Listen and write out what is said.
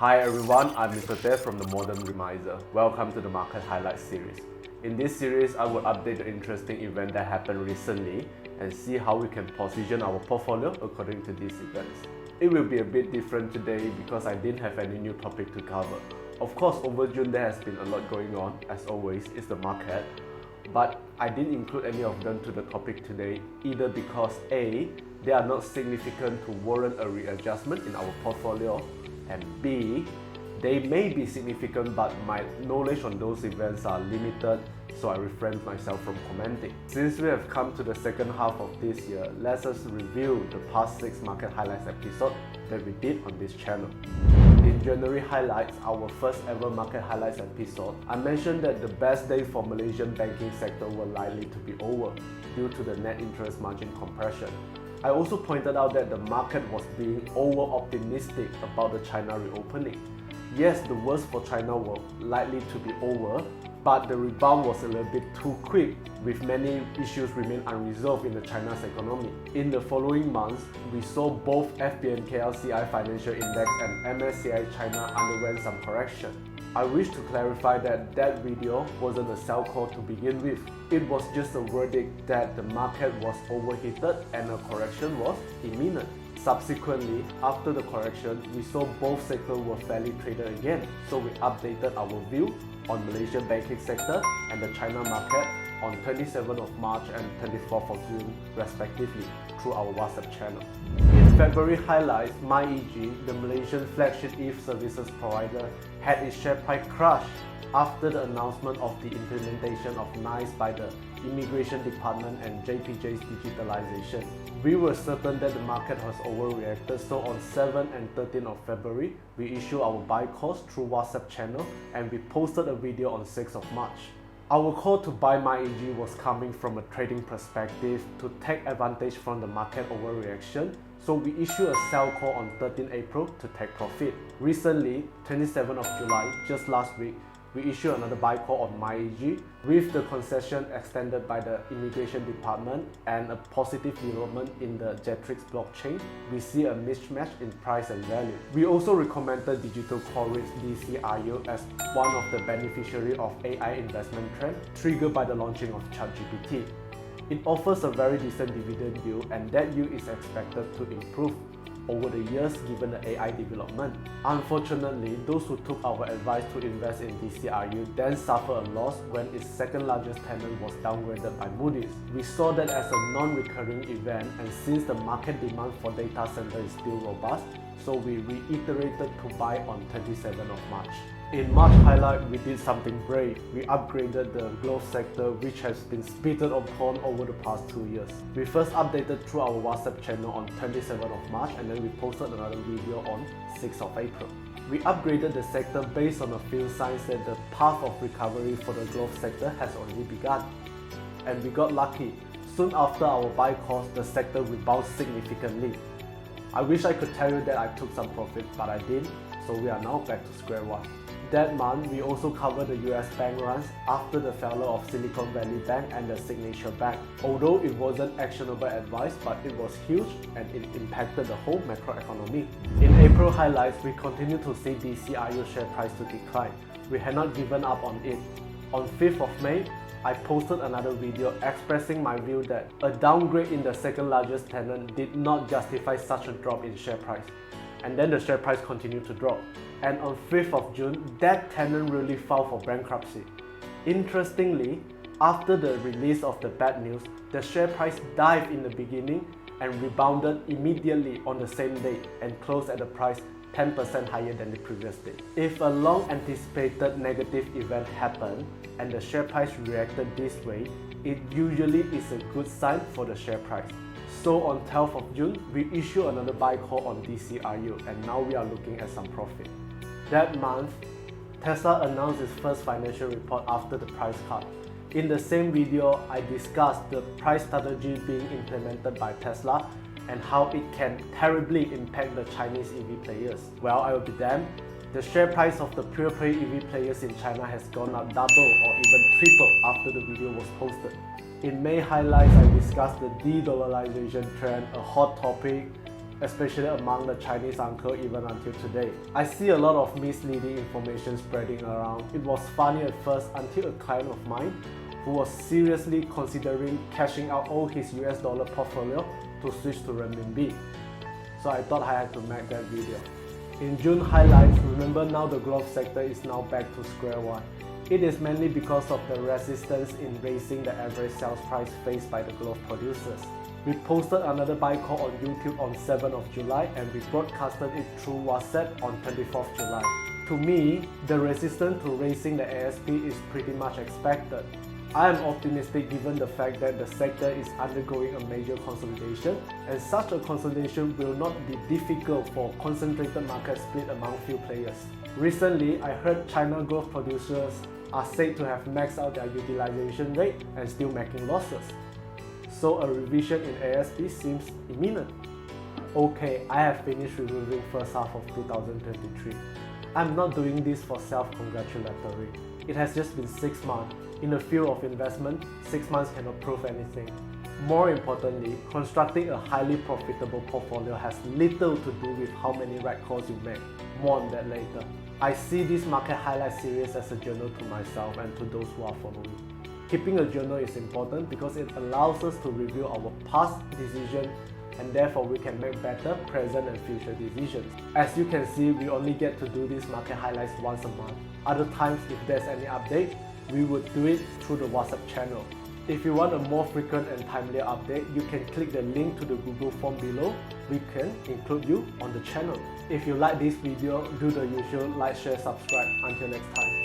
Hi everyone, I'm Mr. Te from the Modern Remiser. Welcome to the Market Highlights series. In this series, I will update the interesting event that happened recently and see how we can position our portfolio according to these events. It will be a bit different today because I didn't have any new topic to cover. Of course, over June there has been a lot going on, as always, is the market. But I didn't include any of them to the topic today, either because A, they are not significant to warrant a readjustment in our portfolio, and B, they may be significant but my knowledge on those events are limited, so I refrain myself from commenting. Since we have come to the second half of this year, let us review the past 6 Market Highlights episodes that we did on this channel. In January Highlights, our first ever Market Highlights episode, I mentioned that the best day for Malaysian banking sector were likely to be over due to the net interest margin compression. I also pointed out that the market was being over-optimistic about the China reopening. Yes, the worst for China were likely to be over, but the rebound was a little bit too quick, with many issues remain unresolved in the China's economy. In the following months, we saw both FBNKLCI Financial Index and MSCI China underwent some correction. I wish to clarify that that video wasn't a sell call to begin with. It was just a verdict that the market was overheated and a correction was imminent. Subsequently, after the correction, we saw both sectors were fairly traded again, so we updated our view on Malaysian banking sector and the China market on 27th of March and 24th of June respectively through our WhatsApp channel. In February Highlights, MyEG, the Malaysian flagship e-services provider, had its share price crash after the announcement of the implementation of NICE by the Immigration Department and JPJ's digitalization. We were certain that the market has overreacted, so on 7th and 13th of February, we issued our buy calls through WhatsApp channel and we posted a video on 6th of March. Our call to buy MyEG was coming from a trading perspective to take advantage from the market overreaction, so we issued a sell call on 13 April to take profit. Recently, 27th of July, just last week, we issued another buy call on MyEG with the concession extended by the Immigration Department and a positive development in the Jetrix blockchain. We see a mismatch in price and value. We also recommended Digital Core REITs DCRU as one of the beneficiaries of AI investment trend triggered by the launching of ChatGPT. It offers a very decent dividend yield and that yield is expected to improve over the years given the AI development. Unfortunately, those who took our advice to invest in DCRU then suffered a loss when its second largest tenant was downgraded by Moody's. We saw that as a non-recurring event, and since the market demand for data center is still robust, so we reiterated to buy on 27th of March. In March Highlight, we did something brave. We upgraded the growth sector, which has been spitted upon over the past 2 years. We first updated through our WhatsApp channel on 27th of March and then we posted another video on 6th of April. We upgraded the sector based on a few signs that the path of recovery for the growth sector has already begun. And we got lucky. Soon after our buy calls, the sector rebounded significantly. I wish I could tell you that I took some profit, but I didn't, so we are now back to square one. That month, we also covered the US bank runs after the failure of Silicon Valley Bank and the Signature Bank. Although it wasn't actionable advice, but it was huge and it impacted the whole macroeconomy. In April Highlights, we continue to see DCRU share price to decline. We had not given up on it. On 5th of May, I posted another video expressing my view that a downgrade in the second largest tenant did not justify such a drop in share price. And then the share price continued to drop. And on 5th of June, that tenant really filed for bankruptcy. Interestingly, after the release of the bad news, the share price dived in the beginning and rebounded immediately on the same day and closed at a price 10% higher than the previous day. If a long-anticipated negative event happened and the share price reacted this way, it usually is a good sign for the share price. So on 12th of June, we issued another buy call on DCRU and now we are looking at some profit. That month, Tesla announced its first financial report after the price cut. In the same video, I discussed the price strategy being implemented by Tesla and how it can terribly impact the Chinese EV players. Well, I will be damned. The share price of the pure play EV players in China has gone up double or even triple after the video was posted. In May Highlights, I discussed the de-dollarization trend, a hot topic, especially among the Chinese uncle even until today. I see a lot of misleading information spreading around. It was funny at first until a client of mine who was seriously considering cashing out all his US dollar portfolio to switch to renminbi. So I thought I had to make that video. In June highlights, remember now the glove sector is now back to square one. It is mainly because of the resistance in raising the average sales price faced by the glove producers. We posted another buy call on YouTube on 7th of July and we broadcasted it through WhatsApp on 24th July. To me, the resistance to raising the ASP is pretty much expected. I am optimistic given the fact that the sector is undergoing a major consolidation, and such a consolidation will not be difficult for concentrated market split among few players. Recently, I heard China growth producers are said to have maxed out their utilization rate and still making losses. So a revision in ASP seems imminent. Okay, I have finished reviewing first half of 2023. I'm not doing this for self-congratulatory. It has just been 6 months. In the field of investment, 6 months cannot prove anything. More importantly, constructing a highly profitable portfolio has little to do with how many right calls you make. More on that later. I see this market highlight series as a journal to myself and to those who are following. Keeping a journal is important because it allows us to review our past decisions and therefore we can make better present and future decisions. As you can see, we only get to do these market highlights once a month. Other times, if there's any update, we would do it through the WhatsApp channel. If you want a more frequent and timely update, you can click the link to the Google form below. We can include you on the channel. If you like this video, do the usual like, share, subscribe. Until next time.